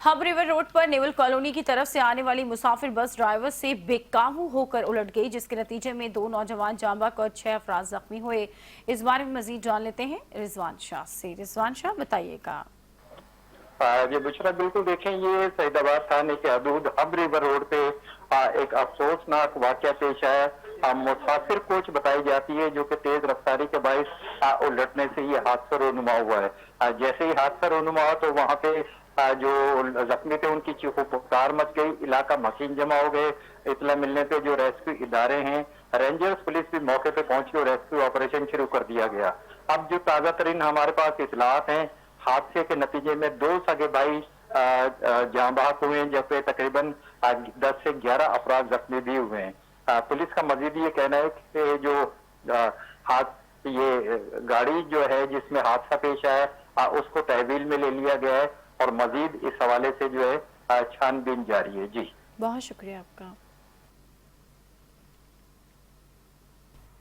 Hub river road पर naval colony की तरफ से आने वाली मुसाफिर बस ड्राइवर से बेकाबू होकर उलट गई, जिसके नतीजे में 2 नौजवान जाँ बहक और 6 अफराद जख्मी हुए। इस बारे में मजीद जान लेते हैं रिजवान शाह से। रिजवान शाह, बताइएगा। ये बुशरा, बिल्कुल देखें, ये सईदाबाद थाने के हदूद हब रिवर रोड पे एक अफसोसनाक वाकया पेश आया। मुसाफिर कोच बताई जाती है जो कि तेज रफ्तारी के बाइस उलटने से ये हादसा रोनुमा हुआ है। जैसे ही हादसा रोनुमा हुआ तो वहां पे जो जख्मी थे उनकी चीखों पुकार मच गई, इलाका मशीन जमा हो गए। इतला मिलने पे जो रेस्क्यू इदारे हैं, रेंजर्स पुलिस भी मौके पे पहुंची और रेस्क्यू ऑपरेशन शुरू कर दिया गया। अब जो ताजा तरीन हमारे पास इतलात हैं, हादसे के नतीजे में 2 सगे भाई जाँ बहक हुए हैं, जबकि तकरीबन 10 से 11 अफराद जख्मी भी हुए हैं। पुलिस का मजीद ये कहना है कि जो ये गाड़ी जो है जिसमें हादसा पेश आया उसको तहवील में ले लिया गया है और मजीद इस हवाले से जो है छानबीन जारी है। जी, बहुत शुक्रिया आपका।